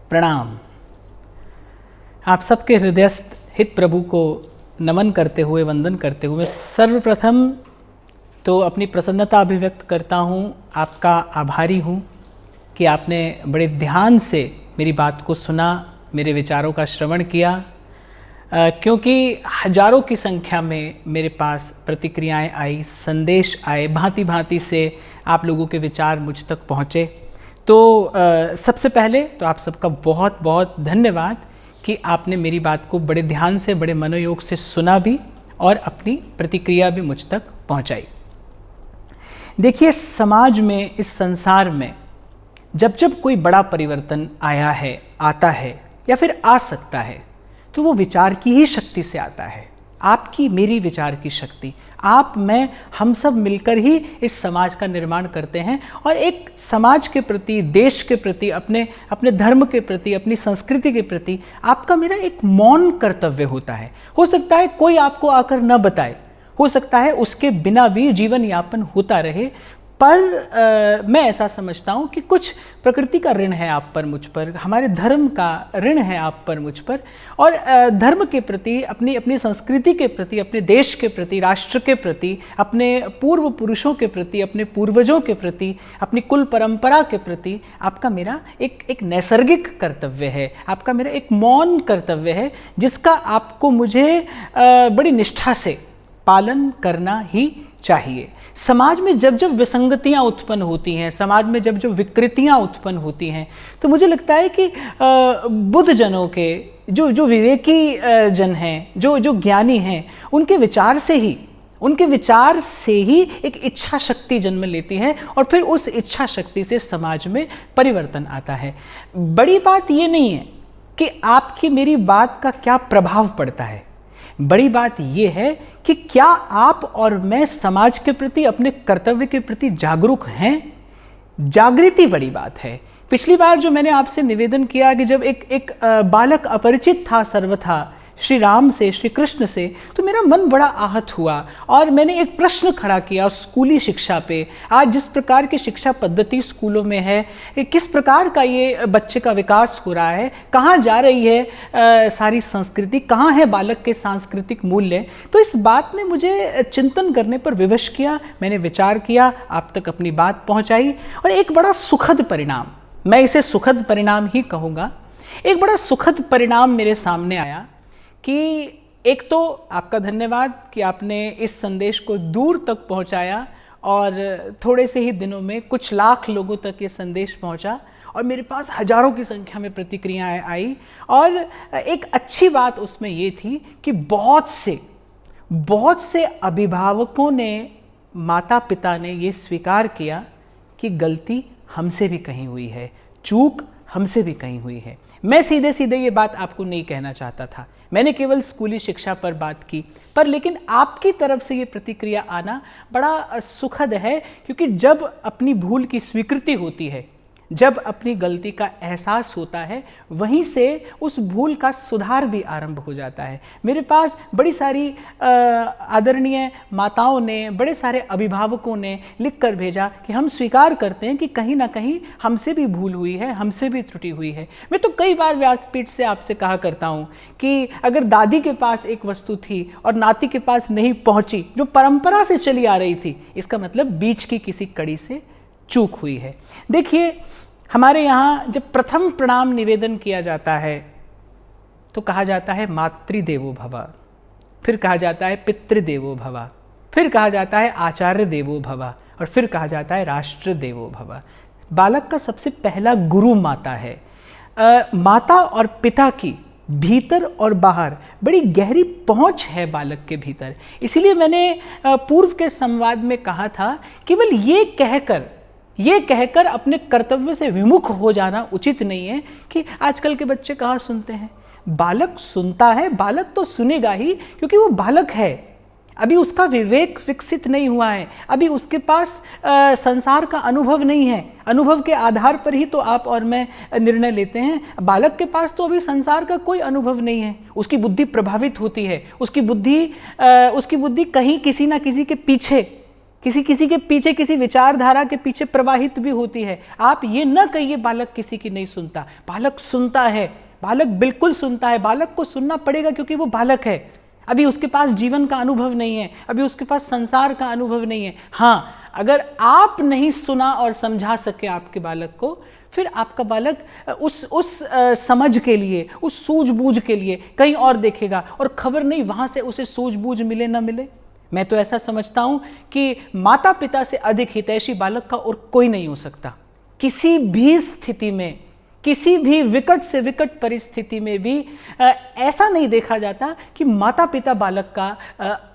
प्रणाम। आप सबके हृदयस्थ हित प्रभु को नमन करते हुए, वंदन करते हुए सर्वप्रथम तो अपनी प्रसन्नता अभिव्यक्त करता हूँ, आपका आभारी हूँ कि आपने बड़े ध्यान से मेरी बात को सुना, मेरे विचारों का श्रवण किया, क्योंकि हजारों की संख्या में मेरे पास प्रतिक्रियाएं आई, संदेश आए, भांति भांति से आप लोगों के विचार मुझ तक पहुँचे। तो सबसे पहले तो आप सबका बहुत बहुत धन्यवाद कि आपने मेरी बात को बड़े ध्यान से, बड़े मनोयोग से सुना भी और अपनी प्रतिक्रिया भी मुझ तक पहुंचाई। देखिए, समाज में, इस संसार में जब जब कोई बड़ा परिवर्तन आया है, आता है या फिर आ सकता है, तो वो विचार की ही शक्ति से आता है। आपकी मेरी विचार की शक्ति, आप, मैं, हम सब मिलकर ही इस समाज का निर्माण करते हैं और एक समाज के प्रति, देश के प्रति, अपने धर्म के प्रति, अपनी संस्कृति के प्रति आपका मेरा एक मौन कर्तव्य होता है। हो सकता है कोई आपको आकर न बताए, हो सकता है उसके बिना भी जीवन यापन होता रहे, पर मैं ऐसा समझता हूँ कि कुछ प्रकृति का ऋण है आप पर, मुझ पर, हमारे धर्म का ऋण है आप पर, मुझ पर, और धर्म के प्रति, अपनी संस्कृति के प्रति, अपने देश के प्रति, राष्ट्र के प्रति, अपने पूर्व पुरुषों के प्रति, अपने पूर्वजों के प्रति, अपनी कुल परंपरा के प्रति आपका मेरा एक नैसर्गिक कर्तव्य है, आपका मेरा एक मौन कर्तव्य है, जिसका आपको मुझे बड़ी निष्ठा से पालन करना ही चाहिए। समाज में जब जब विसंगतियां उत्पन्न होती हैं, समाज में जब जब विकृतियां उत्पन्न होती हैं, तो मुझे लगता है कि बुद्ध जनों के जो विवेकी जन हैं, जो ज्ञानी हैं, उनके विचार से ही एक इच्छा शक्ति जन्म लेती है और फिर उस इच्छा शक्ति से समाज में परिवर्तन आता है। बड़ी बात ये नहीं है कि आपकी मेरी बात का क्या प्रभाव पड़ता है, बड़ी बात यह है कि क्या आप और मैं समाज के प्रति, अपने कर्तव्य के प्रति जागरूक हैं। जागृति बड़ी बात है। पिछली बार जो मैंने आपसे निवेदन किया कि जब एक बालक अपरिचित था सर्वथा श्री राम से, श्री कृष्ण से, तो मेरा मन बड़ा आहत हुआ और मैंने एक प्रश्न खड़ा किया स्कूली शिक्षा पे। आज जिस प्रकार की शिक्षा पद्धति स्कूलों में है, किस प्रकार का ये बच्चे का विकास हो रहा है, कहाँ जा रही है सारी संस्कृति, कहाँ है बालक के सांस्कृतिक मूल्य, तो इस बात ने मुझे चिंतन करने पर विवश किया। मैंने विचार किया, आप तक अपनी बात पहुँचाई और एक बड़ा सुखद परिणाम, मैं इसे सुखद परिणाम ही कहूँगा, एक बड़ा सुखद परिणाम मेरे सामने आया कि एक तो आपका धन्यवाद कि आपने इस संदेश को दूर तक पहुंचाया और थोड़े से ही दिनों में कुछ लाख लोगों तक ये संदेश पहुंचा और मेरे पास हजारों की संख्या में प्रतिक्रियाएं आई। और एक अच्छी बात उसमें ये थी कि बहुत से अभिभावकों ने, माता पिता ने ये स्वीकार किया कि गलती हमसे भी कहीं हुई है, चूक हमसे भी कहीं हुई है। मैं सीधे सीधे ये बात आपको नहीं कहना चाहता था, मैंने केवल स्कूली शिक्षा पर बात की, पर लेकिन आपकी तरफ से ये प्रतिक्रिया आना बड़ा सुखद है, क्योंकि जब अपनी भूल की स्वीकृति होती है, जब अपनी गलती का एहसास होता है, वहीं से उस भूल का सुधार भी आरंभ हो जाता है। मेरे पास बड़ी सारी आदरणीय माताओं ने, बड़े सारे अभिभावकों ने लिख कर भेजा कि हम स्वीकार करते हैं कि कहीं ना कहीं हमसे भी भूल हुई है, हमसे भी त्रुटि हुई है। मैं तो कई बार व्यासपीठ से आपसे कहा करता हूँ कि अगर दादी के पास एक वस्तु थी और नाती के पास नहीं पहुँची, जो परंपरा से चली आ रही थी, इसका मतलब बीच की किसी कड़ी से चूक हुई है। देखिए, हमारे यहाँ जब प्रथम प्रणाम निवेदन किया जाता है तो कहा जाता है मातृदेवो भव, फिर कहा जाता है पितृदेवो भव, फिर कहा जाता है आचार्य देवो भव और फिर कहा जाता है राष्ट्र देवो भव। बालक का सबसे पहला गुरु माता है। माता और पिता की भीतर और बाहर बड़ी गहरी पहुंच है बालक के भीतर। इसीलिए मैंने पूर्व के संवाद में कहा था, केवल ये कहकर अपने कर्तव्य से विमुख हो जाना उचित नहीं है कि आजकल के बच्चे कहाँ सुनते हैं। बालक सुनता है, बालक तो सुनेगा ही, क्योंकि वो बालक है, अभी उसका विवेक विकसित नहीं हुआ है, अभी उसके पास संसार का अनुभव नहीं है। अनुभव के आधार पर ही तो आप और मैं निर्णय लेते हैं। बालक के पास तो अभी संसार का कोई अनुभव नहीं है, उसकी बुद्धि प्रभावित होती है, उसकी बुद्धि कहीं किसी ना किसी के पीछे किसी किसी के पीछे, किसी विचारधारा के पीछे प्रवाहित भी होती है। आप ये न कहिए बालक किसी की नहीं सुनता, बालक सुनता है, बालक बिल्कुल सुनता है। बालक को सुनना पड़ेगा क्योंकि वो बालक है, अभी उसके पास जीवन का अनुभव नहीं है, अभी उसके पास संसार का अनुभव नहीं है। हाँ, अगर आप नहीं सुना और समझा सके आपके बालक को, फिर आपका बालक उस समझ के लिए, उस सूझबूझ के लिए कहीं और देखेगा, और खबर नहीं वहाँ से उसे सूझबूझ मिले ना मिले। मैं तो ऐसा समझता हूँ कि माता पिता से अधिक हितैषी बालक का और कोई नहीं हो सकता। किसी भी स्थिति में, किसी भी विकट से विकट परिस्थिति में भी ऐसा नहीं देखा जाता कि माता पिता बालक का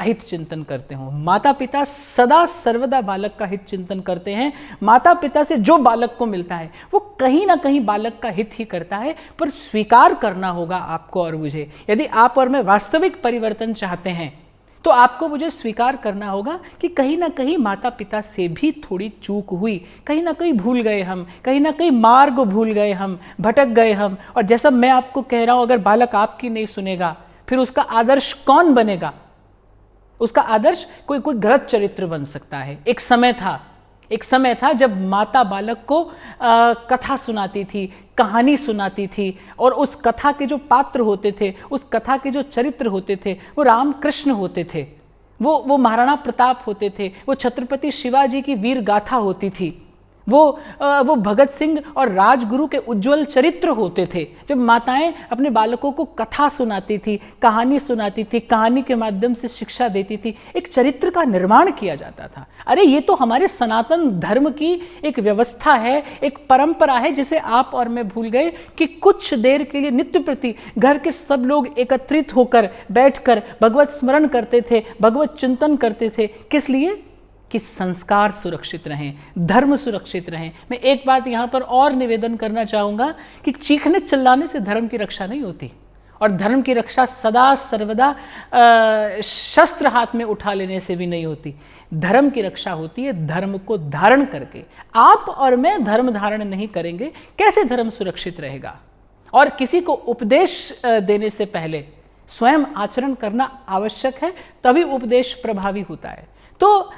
हित चिंतन करते हों। माता पिता सदा सर्वदा बालक का हित चिंतन करते हैं। माता पिता से जो बालक को मिलता है वो कहीं ना कहीं बालक का हित ही करता है, पर स्वीकार करना होगा आपको और मुझे। यदि आप और मैं वास्तविक परिवर्तन चाहते हैं तो आपको मुझे स्वीकार करना होगा कि कहीं ना कहीं माता पिता से भी थोड़ी चूक हुई, कहीं ना कहीं भूल गए हम, कहीं ना कहीं मार्ग भूल गए हम, भटक गए हम। और जैसा मैं आपको कह रहा हूं, अगर बालक आपकी नहीं सुनेगा फिर उसका आदर्श कौन बनेगा? उसका आदर्श कोई गलत चरित्र बन सकता है। एक समय था जब माता बालक को कथा सुनाती थी, कहानी सुनाती थी, और उस कथा के जो पात्र होते थे, उस कथा के जो चरित्र होते थे, वो राम कृष्ण होते थे, वो महाराणा प्रताप होते थे, वो छत्रपति शिवाजी की वीर गाथा होती थी, वो भगत सिंह और राजगुरु के उज्जवल चरित्र होते थे। जब माताएं अपने बालकों को कथा सुनाती थी, कहानी सुनाती थी, कहानी के माध्यम से शिक्षा देती थी, एक चरित्र का निर्माण किया जाता था। अरे ये तो हमारे सनातन धर्म की एक व्यवस्था है, एक परंपरा है, जिसे आप और मैं भूल गए कि कुछ देर के लिए नित्य प्रति घर के सब लोग एकत्रित होकर बैठकर भगवत स्मरण करते थे, भगवत चिंतन करते थे। किस लिए? कि संस्कार सुरक्षित रहें, धर्म सुरक्षित रहें। मैं एक बात यहाँ पर और निवेदन करना चाहूँगा कि चीखने चिल्लाने से धर्म की रक्षा नहीं होती, और धर्म की रक्षा सदा सर्वदा शस्त्र हाथ में उठा लेने से भी नहीं होती। धर्म की रक्षा होती है धर्म को धारण करके। आप और मैं धर्म धारण नहीं करेंगे, कैसे धर्म सुरक्षित रहेगा? और किसी को उपदेश देने से पहले स्वयं आचरण करना आवश्यक है, तभी उपदेश प्रभावी होता है। तो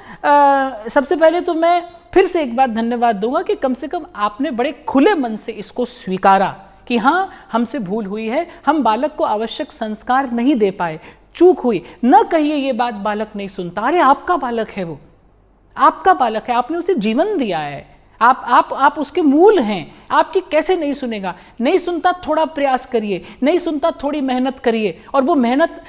सबसे पहले तो मैं फिर से एक बार धन्यवाद दूंगा कि कम से कम आपने बड़े खुले मन से इसको स्वीकारा कि हाँ, हमसे भूल हुई है, हम बालक को आवश्यक संस्कार नहीं दे पाए, चूक हुई। न कहिए ये बात बालक नहीं सुनता, अरे आपका बालक है, वो आपका बालक है, आपने उसे जीवन दिया है, आप उसके मूल हैं, आपकी कैसे नहीं सुनेगा? नहीं सुनता, थोड़ा प्रयास करिए, नहीं सुनता, थोड़ी मेहनत करिए। और वो मेहनत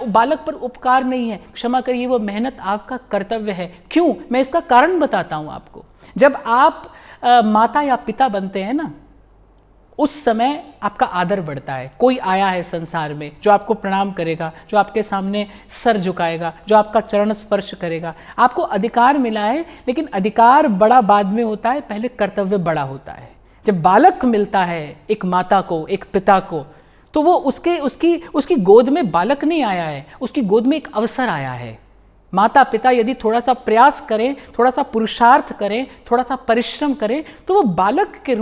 बालक पर उपकार नहीं है, क्षमा करिए, वो मेहनत आपका कर्तव्य है। क्यों? मैं इसका कारण बताता हूं आपको। जब आप माता या पिता बनते हैं ना, उस समय आपका आदर बढ़ता है। कोई आया है संसार में जो आपको प्रणाम करेगा, जो आपके सामने सर झुकाएगा, जो आपका चरण स्पर्श करेगा। आपको अधिकार मिला है, लेकिन अधिकार बड़ा बाद में होता है, पहले कर्तव्य बड़ा होता है। जब बालक मिलता है एक माता को, एक पिता को, तो वो उसकी गोद में बालक नहीं आया है, उसकी गोद में एक अवसर आया है। माता पिता यदि थोड़ा सा प्रयास करें, थोड़ा सा पुरुषार्थ करें, थोड़ा सा परिश्रम करें, तो वो बालक के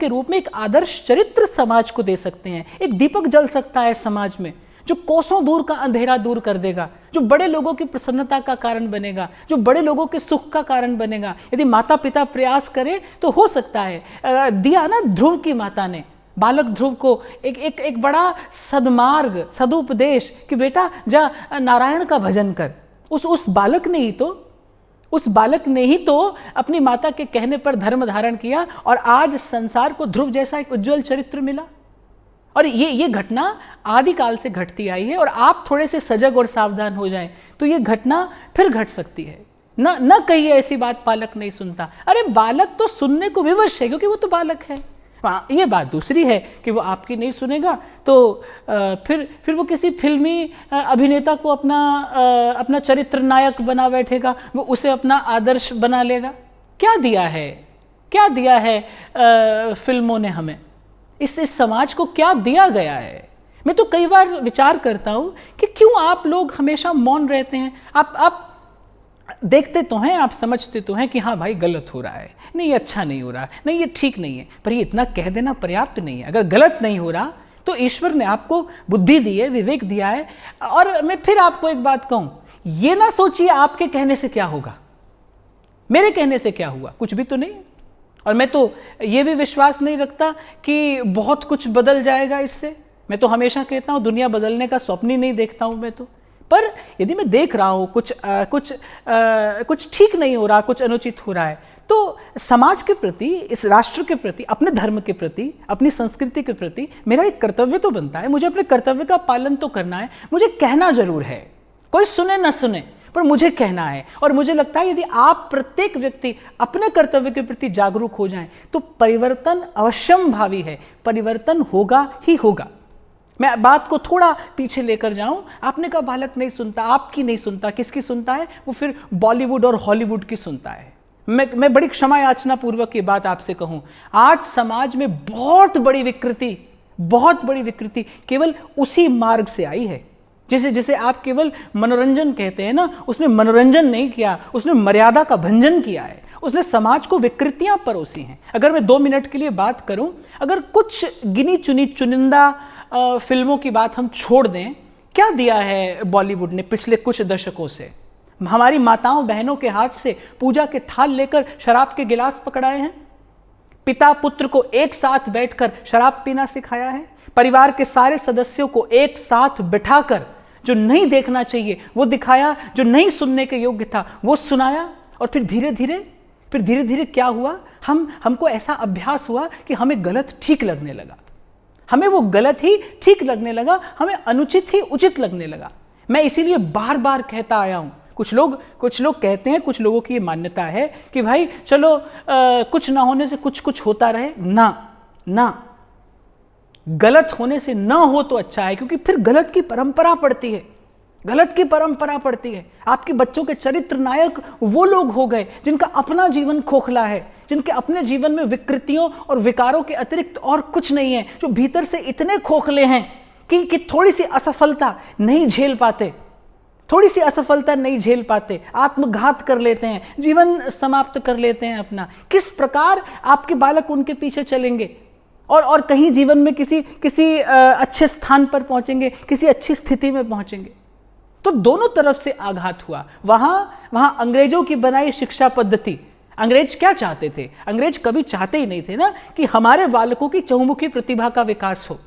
रूप में एक आदर्श चरित्र समाज को दे सकते हैं। एक दीपक जल सकता है समाज में, जो कोसों दूर का अंधेरा दूर कर देगा, जो बड़े लोगों की प्रसन्नता का कारण बनेगा, जो बड़े लोगों के सुख का कारण बनेगा। यदि माता पिता प्रयास करें तो हो सकता है। दिया ना ध्रुव की माता ने बालक ध्रुव को एक बड़ा सदमार्ग, सदुपदेश कि बेटा जा नारायण का भजन कर। उस बालक ने ही तो अपनी माता के कहने पर धर्म धारण किया, और आज संसार को ध्रुव जैसा एक उज्जवल चरित्र मिला। और ये घटना आदिकाल से घटती आई है, और आप थोड़े से सजग और सावधान हो जाएं तो ये घटना फिर घट सकती है। न कहिए ऐसी बात बालक नहीं सुनता। अरे बालक तो सुनने को विवश है, क्योंकि वो तो बालक है। ये बात दूसरी है कि वो आपकी नहीं सुनेगा तो फिर वो किसी फिल्मी अभिनेता को अपना चरित्र नायक बना बैठेगा, वो उसे अपना आदर्श बना लेगा। क्या दिया है फिल्मों ने हमें? इस समाज को क्या दिया गया है? मैं तो कई बार विचार करता हूँ कि क्यों आप लोग हमेशा मौन रहते हैं। आप देखते तो हैं, आप समझते तो हैं कि हाँ भाई गलत हो रहा है, नहीं ये अच्छा नहीं हो रहा, नहीं ये ठीक नहीं है, पर ये इतना कह देना पर्याप्त नहीं है। अगर गलत नहीं हो रहा तो ईश्वर ने आपको बुद्धि दी है, विवेक दिया है। और मैं फिर आपको एक बात कहूँ, ये ना सोचिए आपके कहने से क्या होगा, मेरे कहने से क्या हुआ, कुछ भी तो नहीं। और मैं तो ये भी विश्वास नहीं रखता कि बहुत कुछ बदल जाएगा इससे। मैं तो हमेशा कहता हूँ दुनिया बदलने का स्वप्न ही नहीं देखता हूँ मैं तो। पर यदि मैं देख रहा हूँ कुछ ठीक नहीं हो रहा, कुछ अनुचित हो रहा है, तो समाज के प्रति, इस राष्ट्र के प्रति, अपने धर्म के प्रति, अपनी संस्कृति के प्रति मेरा एक कर्तव्य तो बनता है। मुझे अपने कर्तव्य का पालन तो करना है। मुझे कहना जरूर है, कोई सुने ना सुने, पर मुझे कहना है। और मुझे लगता है यदि आप प्रत्येक व्यक्ति अपने कर्तव्य के प्रति जागरूक हो जाएं तो परिवर्तन अवश्यंभावी है, परिवर्तन होगा ही होगा। मैं बात को थोड़ा पीछे लेकर जाऊं, आपने कहा बालक नहीं सुनता, आपकी नहीं सुनता, किसकी सुनता है? वो फिर बॉलीवुड और हॉलीवुड की सुनता है। मैं बड़ी क्षमा याचना पूर्वक ये बात आपसे कहूं, आज समाज में बहुत बड़ी विकृति केवल उसी मार्ग से आई है। जिसे आप केवल मनोरंजन कहते हैं ना, उसने मनोरंजन नहीं किया, उसने मर्यादा का भंजन किया है, उसने समाज को विकृतियां परोसी हैं। अगर मैं 2 मिनट के लिए बात करूं, अगर कुछ गिनी चुनी चुनिंदा फिल्मों की बात हम छोड़ दें, क्या दिया है बॉलीवुड ने पिछले कुछ दशकों से? हमारी माताओं बहनों के हाथ से पूजा के थाल लेकर शराब के गिलास पकड़ाए हैं, पिता पुत्र को एक साथ बैठकर शराब पीना सिखाया है, परिवार के सारे सदस्यों को एक साथ बिठाकर जो नहीं देखना चाहिए वो दिखाया, जो नहीं सुनने के योग्य था वो सुनाया। और फिर धीरे धीरे क्या हुआ, हमको ऐसा अभ्यास हुआ कि हमें गलत ठीक लगने लगा, हमें वो गलत ही ठीक लगने लगा, हमें अनुचित ही उचित लगने लगा। मैं इसीलिए बार बार कहता आया हूं, कुछ लोग कहते हैं, कुछ लोगों की ये मान्यता है कि भाई चलो कुछ ना होने से कुछ होता रहे। ना, गलत होने से ना हो तो अच्छा है, क्योंकि फिर गलत की परंपरा पड़ती है। आपके बच्चों के चरित्र नायक वो लोग हो गए जिनका अपना जीवन खोखला है, जिनके अपने जीवन में विकृतियों और विकारों के अतिरिक्त और कुछ नहीं है, जो भीतर से इतने खोखले हैं कि थोड़ी सी असफलता नहीं झेल पाते, आत्मघात कर लेते हैं, जीवन समाप्त कर लेते हैं अपना। किस प्रकार आपके बालक उनके पीछे चलेंगे और कहीं जीवन में किसी अच्छे स्थान पर पहुंचेंगे, किसी अच्छी स्थिति में पहुंचेंगे? तो दोनों तरफ से आघात हुआ। वहां अंग्रेजों की बनाई शिक्षा पद्धति, अंग्रेज क्या चाहते थे? अंग्रेज कभी चाहते ही नहीं थे ना कि हमारे बालकों की चहुमुखी प्रतिभा का विकास हो।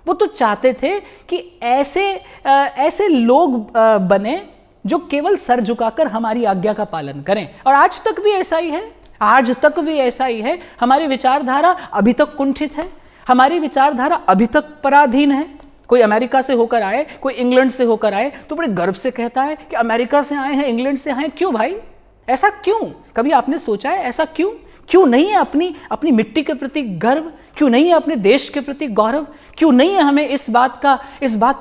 वो तो चाहते थे कि ऐसे लोग बने जो केवल सर झुकाकर हमारी आज्ञा का पालन करें। और आज तक भी ऐसा ही है। हमारी विचारधारा अभी तक कुंठित है, हमारी विचारधारा अभी तक पराधीन है। कोई अमेरिका से होकर आए, कोई इंग्लैंड से होकर आए तो बड़े गर्व से कहता है कि अमेरिका से आए हैं, इंग्लैंड से आए हैं। क्यों भाई, ऐसा क्यों? कभी आपने सोचा है ऐसा क्यों नहीं है? अपनी मिट्टी के प्रति गर्व क्यों नहीं है? अपने देश के प्रति गौरव क्यों नहीं है? हमें इस बात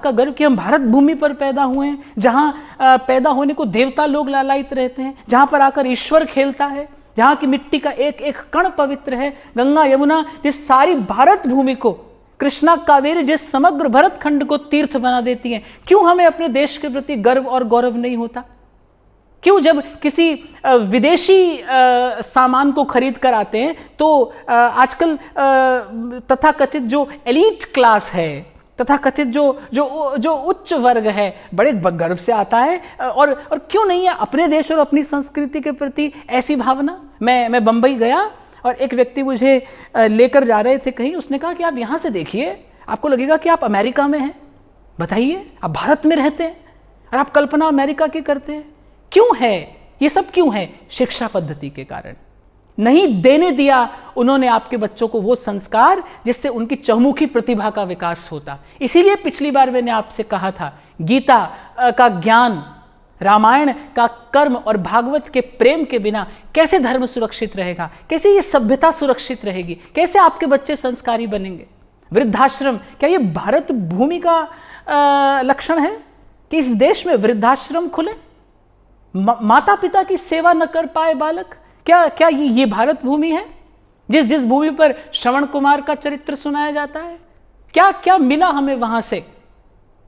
का गर्व कि हम भारत भूमि पर पैदा हुए हैं, जहां पैदा होने को देवता लोग लालायित रहते हैं, जहां पर आकर ईश्वर खेलता है, जहां की मिट्टी का एक एक कण पवित्र है। गंगा यमुना जिस सारी भारत भूमि को, कृष्णा कावेरी जिस समग्र भरत खंड को तीर्थ बना देती हैं, क्यों हमें अपने देश के प्रति गर्व और गौरव नहीं होता? क्यों जब किसी विदेशी सामान को खरीद कर आते हैं तो आजकल तथाकथित जो एलीट क्लास है, तथाकथित जो उच्च वर्ग है, बड़े गर्व से आता है। और क्यों नहीं है अपने देश और अपनी संस्कृति के प्रति ऐसी भावना? मैं बंबई गया और एक व्यक्ति मुझे लेकर जा रहे थे कहीं, उसने कहा कि आप यहाँ से देखिए, आपको लगेगा कि आप अमेरिका में हैं। बताइए, आप भारत में रहते हैं और आप कल्पना अमेरिका की करते हैं। क्यों है ये सब? क्यों है? शिक्षा पद्धति के कारण नहीं देने दिया उन्होंने आपके बच्चों को वो संस्कार जिससे उनकी चहुमुखी प्रतिभा का विकास होता। इसीलिए पिछली बार मैंने आपसे कहा था, गीता का ज्ञान, रामायण का कर्म और भागवत के प्रेम के बिना कैसे धर्म सुरक्षित रहेगा, कैसे ये सभ्यता सुरक्षित रहेगी, कैसे आपके बच्चे संस्कारी बनेंगे? वृद्धाश्रम, क्या ये भारत भूमि का लक्षण है कि इस देश में वृद्धाश्रम खुले? माता पिता की सेवा न कर पाए बालक, क्या ये भारत भूमि है? जिस भूमि पर श्रवण कुमार का चरित्र सुनाया जाता है, क्या मिला हमें वहां से?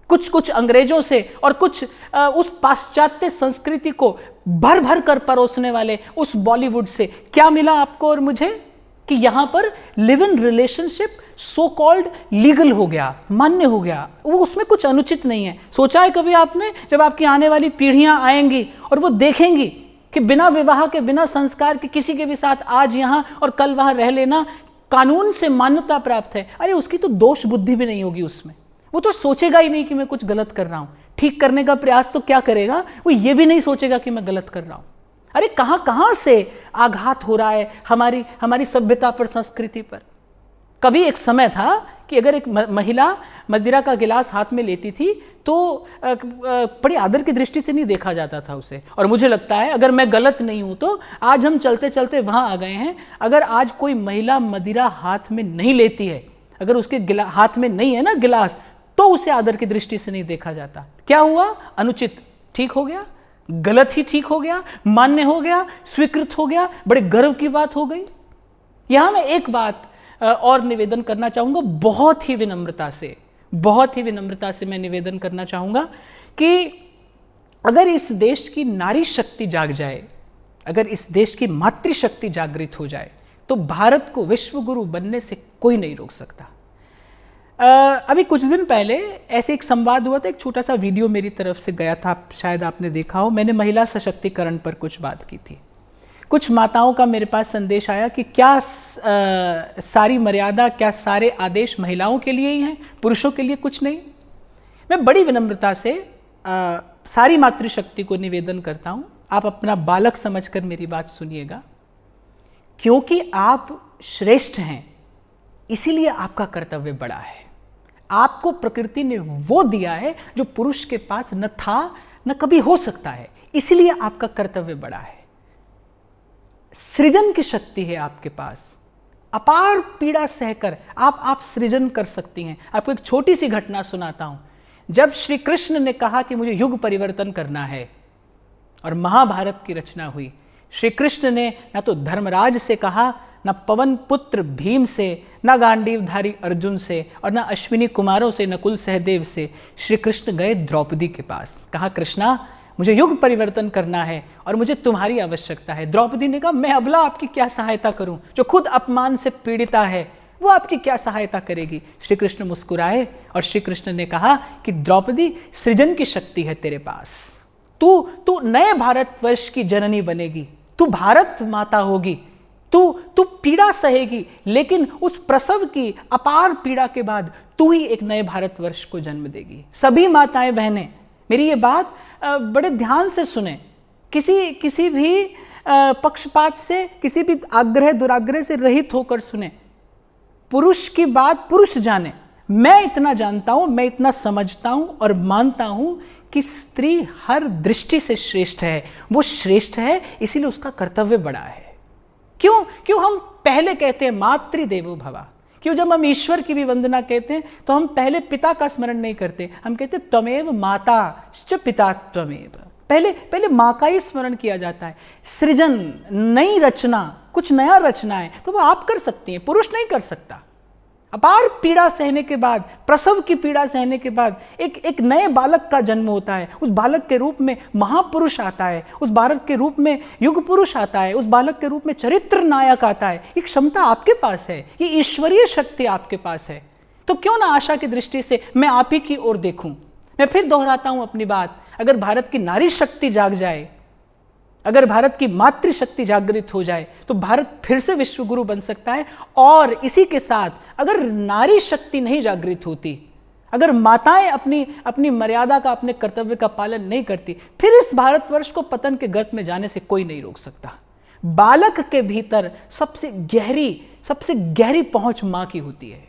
कुछ अंग्रेजों से और कुछ उस पाश्चात्य संस्कृति को भर भर कर परोसने वाले उस बॉलीवुड से क्या मिला आपको और मुझे? कि यहां पर live in relationship so called legal हो गया, मान्य हो गया, वो उसमें कुछ अनुचित नहीं है। सोचा है कभी आपने, जब आपकी आने वाली पीढ़ियां आएंगी और वो देखेंगी कि बिना विवाह के, बिना संस्कार के किसी के भी साथ आज यहां और कल वहां रह लेना कानून से मान्यता प्राप्त है, अरे उसकी तो दोष बुद्धि भी नहीं होगी उसमें। वो तो सोचेगा ही नहीं कि मैं कुछ गलत कर रहा हूं। ठीक करने का प्रयास तो क्या करेगा, वो ये भी नहीं सोचेगा कि मैं गलत कर रहा हूं। अरे कहां कहां से आघात हो रहा है हमारी सभ्यता पर, संस्कृति पर। कभी एक समय था कि अगर एक महिला मदिरा का गिलास हाथ में लेती थी तो बड़ी आदर की दृष्टि से नहीं देखा जाता था उसे। और मुझे लगता है, अगर मैं गलत नहीं हूं तो आज हम चलते चलते वहां आ गए हैं। अगर आज कोई महिला मदिरा हाथ में नहीं लेती है, अगर उसके हाथ में नहीं है ना गिलास, तो उसे आदर की दृष्टि से नहीं देखा जाता। क्या हुआ? अनुचित ठीक हो गया, गलत ही ठीक हो गया, मान्य हो गया, स्वीकृत हो गया, बड़े गर्व की बात हो गई। यहां मैं एक बात और निवेदन करना चाहूंगा, बहुत ही विनम्रता से मैं निवेदन करना चाहूंगा कि अगर इस देश की नारी शक्ति जाग जाए, अगर इस देश की मातृशक्ति जागृत हो जाए, तो भारत को विश्व गुरु बनने से कोई नहीं रोक सकता। अभी कुछ दिन पहले ऐसे एक संवाद हुआ था, एक छोटा सा वीडियो मेरी तरफ से गया था, शायद आपने देखा हो। मैंने महिला सशक्तिकरण पर कुछ बात की थी। कुछ माताओं का मेरे पास संदेश आया कि क्या सारी मर्यादा, क्या सारे आदेश महिलाओं के लिए ही हैं, पुरुषों के लिए कुछ नहीं? मैं बड़ी विनम्रता से सारी मातृशक्ति को निवेदन करता हूं, आप अपना बालक समझकर मेरी बात सुनिएगा। क्योंकि आप श्रेष्ठ हैं, इसीलिए आपका कर्तव्य बड़ा है। आपको प्रकृति ने वो दिया है जो पुरुष के पास न था, न कभी हो सकता है, इसीलिए आपका कर्तव्य बड़ा है। सृजन की शक्ति है आपके पास, अपार पीड़ा सहकर आप सृजन कर सकती हैं। आपको एक छोटी सी घटना सुनाता हूं। जब श्री कृष्ण ने कहा कि मुझे युग परिवर्तन करना है और महाभारत की रचना हुई, श्री कृष्ण ने ना तो धर्मराज से कहा, न पवन पुत्र भीम से, न गांडीवधारी अर्जुन से, और न अश्विनी कुमारों से, नकुल सहदेव से। श्री कृष्ण गए द्रौपदी के पास, कहा कृष्णा मुझे युग परिवर्तन करना है और मुझे तुम्हारी आवश्यकता है। द्रौपदी ने कहा मैं अबला आपकी क्या सहायता करूं, जो खुद अपमान से पीड़िता है वो आपकी क्या सहायता करेगी। श्री कृष्ण मुस्कुराए और श्री कृष्ण ने कहा कि द्रौपदी सृजन की शक्ति है तेरे पास, तू नए भारतवर्ष की जननी बनेगी, तू भारत माता होगी, तू पीड़ा सहेगी, लेकिन उस प्रसव की अपार पीड़ा के बाद तू ही एक नए भारतवर्ष को जन्म देगी। सभी माताएं बहनें मेरी ये बात बड़े ध्यान से सुने, किसी भी पक्षपात से, किसी भी आग्रह दुराग्रह से रहित होकर सुने। पुरुष की बात पुरुष जाने। मैं इतना जानता हूं, मैं इतना समझता हूं और मानता हूं कि स्त्री हर दृष्टि से श्रेष्ठ है। वो श्रेष्ठ है इसीलिए उसका कर्तव्य बड़ा है। क्यों हम पहले कहते हैं मातृदेवो भव? क्यों जब हम ईश्वर की भी वंदना कहते हैं तो हम पहले पिता का स्मरण नहीं करते, हम कहते त्वमेव माता च पिता त्वमेव। पहले माँ का ही स्मरण किया जाता है। सृजन, नई रचना, कुछ नया रचना है तो वो आप कर सकती हैं, पुरुष नहीं कर सकता। अपार पीड़ा सहने के बाद, प्रसव की पीड़ा सहने के बाद एक नए बालक का जन्म होता है। उस बालक के रूप में महापुरुष आता है, उस बालक के रूप में युग पुरुष आता है, उस बालक के रूप में चरित्र नायक आता है। ये क्षमता आपके पास है, ये ईश्वरीय शक्ति आपके पास है। तो क्यों ना आशा की दृष्टि से मैं आप ही की ओर देखूं। मैं फिर दोहराता हूं अपनी बात, अगर भारत की नारी शक्ति जाग जाए, अगर भारत की मातृशक्ति जागृत हो जाए तो भारत फिर से विश्व गुरु बन सकता है। और इसी के साथ अगर नारी शक्ति नहीं जागृत होती, अगर माताएं अपनी मर्यादा का, अपने कर्तव्य का पालन नहीं करती, फिर इस भारतवर्ष को पतन के गर्त में जाने से कोई नहीं रोक सकता। बालक के भीतर सबसे गहरी पहुंच मां की होती है।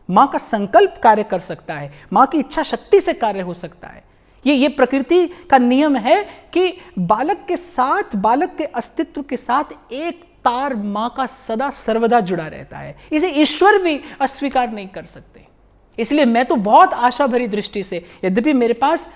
मां का संकल्प कार्य कर सकता है, मां की इच्छा शक्ति से कार्य हो सकता है। ये प्रकृति का नियम है कि बालक के साथ, बालक के अस्तित्व के साथ एक तार मां का सदा सर्वदा जुड़ा रहता है। इसे ईश्वर भी अस्वीकार नहीं कर सकते। इसलिए मैं तो बहुत आशा भरी दृष्टि से, यद्यपि मेरे पास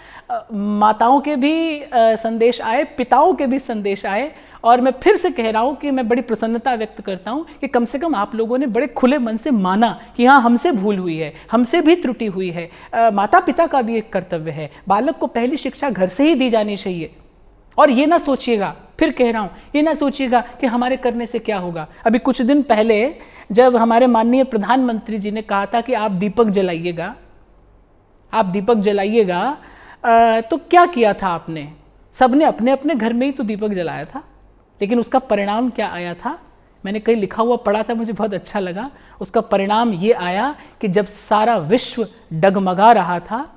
माताओं के भी संदेश आए, पिताओं के भी संदेश आए, और मैं फिर से कह रहा हूं कि मैं बड़ी प्रसन्नता व्यक्त करता हूं कि कम से कम आप लोगों ने बड़े खुले मन से माना कि हाँ हमसे भूल हुई है, हमसे भी त्रुटि हुई है। माता पिता का भी एक कर्तव्य है, बालक को पहली शिक्षा घर से ही दी जानी चाहिए। और ये ना सोचिएगा, फिर कह रहा हूं, ये ना सोचिएगा कि हमारे करने से क्या होगा। अभी कुछ दिन पहले जब हमारे माननीय प्रधानमंत्री जी ने कहा था कि आप दीपक जलाइएगा, आप दीपक जलाइएगा, तो क्या किया था आपने? सबने अपने अपने घर में ही तो दीपक जलाया था, लेकिन उसका परिणाम क्या आया था? मैंने कहीं लिखा हुआ पढ़ा था, मुझे बहुत अच्छा लगा। उसका परिणाम ये आया कि जब सारा विश्व डगमगा रहा था,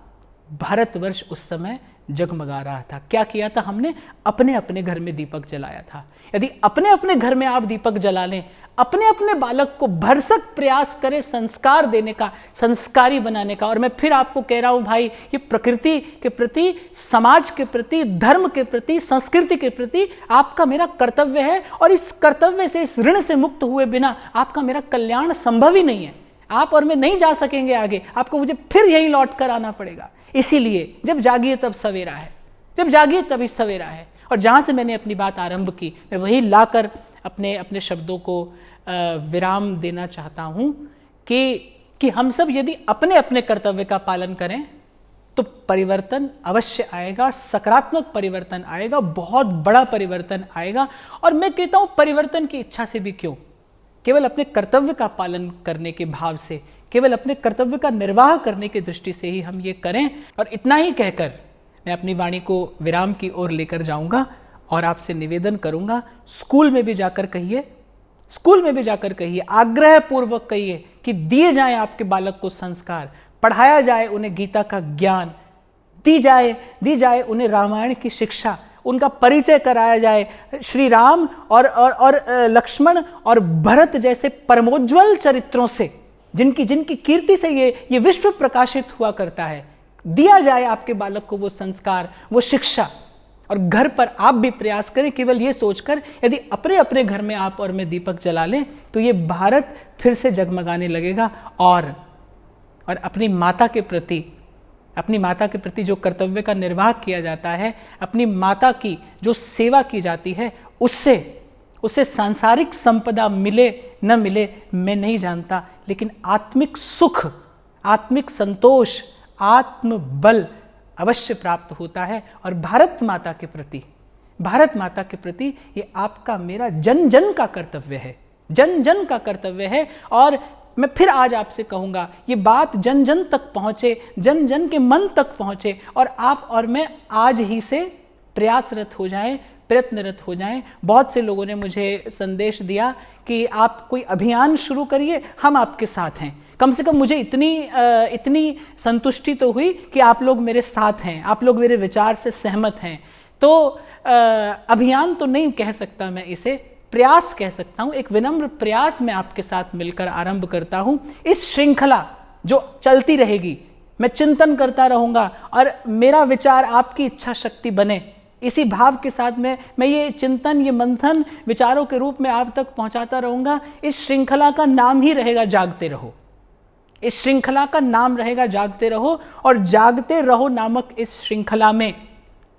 भारतवर्ष उस समय जगमगा रहा था। क्या किया था हमने? अपने अपने घर में दीपक जलाया था। यदि अपने अपने घर में आप दीपक जला लें, अपने अपने बालक को भरसक प्रयास करें संस्कार देने का, संस्कारी बनाने का। और मैं फिर आपको कह रहा हूं भाई, ये प्रकृति के प्रति, समाज के प्रति, धर्म के प्रति, संस्कृति के प्रति आपका मेरा कर्तव्य है, और इस कर्तव्य से, इस ऋण से मुक्त हुए बिना आपका मेरा कल्याण संभव ही नहीं है। आप और मैं नहीं जा सकेंगे आगे, आपको मुझे फिर यहीं लौट कर आना पड़ेगा। इसीलिए जब जागिए तब सवेरा है, जब जागिए तभी सवेरा है। और जहाँ से मैंने अपनी बात आरंभ की, मैं वही लाकर अपने अपने शब्दों को विराम देना चाहता हूँ कि हम सब यदि अपने अपने कर्तव्य का पालन करें तो परिवर्तन अवश्य आएगा, सकारात्मक परिवर्तन आएगा, बहुत बड़ा परिवर्तन आएगा। और मैं कहता हूँ परिवर्तन की इच्छा से भी क्यों, केवल अपने कर्तव्य का पालन करने के भाव से, केवल अपने कर्तव्य का निर्वाह करने की दृष्टि से ही हम ये करें। और इतना ही कहकर मैं अपनी वाणी को विराम की ओर लेकर जाऊंगा और आपसे निवेदन करूंगा, स्कूल में भी जाकर कहिए, स्कूल में भी जाकर कहिए, आग्रह पूर्वक कहिए कि दिए जाए आपके बालक को संस्कार, पढ़ाया जाए उन्हें गीता का ज्ञान, दी जाए उन्हें रामायण की शिक्षा, उनका परिचय कराया जाए श्री राम और लक्ष्मण और भरत जैसे परमोज्वल चरित्रों से, जिनकी कीर्ति से ये विश्व प्रकाशित हुआ करता है। दिया जाए आपके बालक को वो संस्कार, वो शिक्षा। और घर पर आप भी प्रयास करें, केवल ये सोचकर यदि अपने अपने घर में आप और मैं दीपक जला लें तो ये भारत फिर से जगमगाने लगेगा। और अपनी माता के प्रति जो कर्तव्य का निर्वाह किया जाता है, अपनी माता की जो सेवा की जाती है, उससे सांसारिक संपदा मिले न मिले मैं नहीं जानता, लेकिन आत्मिक सुख, आत्मिक संतोष, आत्मबल अवश्य प्राप्त होता है। और भारत माता के प्रति ये आपका मेरा जन जन का कर्तव्य है, जन जन का कर्तव्य है। और मैं फिर आज आपसे कहूँगा, ये बात जन जन तक पहुँचे, जन जन के मन तक पहुँचे, और आप और मैं आज ही से प्रयासरत हो जाएं, प्रयत्नरत हो जाएं। बहुत से लोगों ने मुझे संदेश दिया कि आप कोई अभियान शुरू करिए, हम आपके साथ हैं। कम से कम मुझे इतनी संतुष्टि तो हुई कि आप लोग मेरे साथ हैं, आप लोग मेरे विचार से सहमत हैं। तो अभियान तो नहीं कह सकता मैं इसे, प्रयास कह सकता हूँ। एक विनम्र प्रयास मैं आपके साथ मिलकर आरंभ करता हूँ। इस श्रृंखला जो चलती रहेगी, मैं चिंतन करता रहूँगा और मेरा विचार आपकी इच्छा शक्ति बने, इसी भाव के साथ मैं ये चिंतन, ये मंथन विचारों के रूप में आप तक पहुँचाता रहूँगा। इस श्रृंखला का नाम ही रहेगा जागते रहो। इस श्रृंखला का नाम रहेगा जागते रहो। और जागते रहो नामक इस श्रृंखला में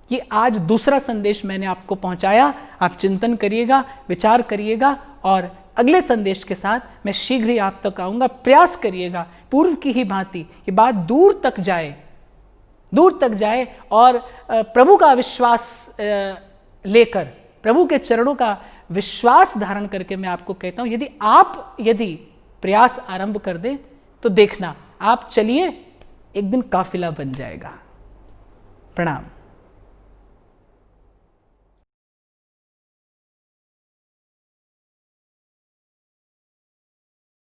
ये आज दूसरा संदेश मैंने आपको पहुंचाया। आप चिंतन करिएगा, विचार करिएगा, और अगले संदेश के साथ मैं शीघ्र ही आप तक आऊँगा। प्रयास करिएगा पूर्व की ही भांति ये बात दूर तक जाए और प्रभु का विश्वास लेकर, प्रभु के चरणों का विश्वास धारण करके मैं आपको कहता हूँ, यदि प्रयास आरंभ कर दें तो देखना, आप चलिए, एक दिन काफिला बन जाएगा। प्रणाम।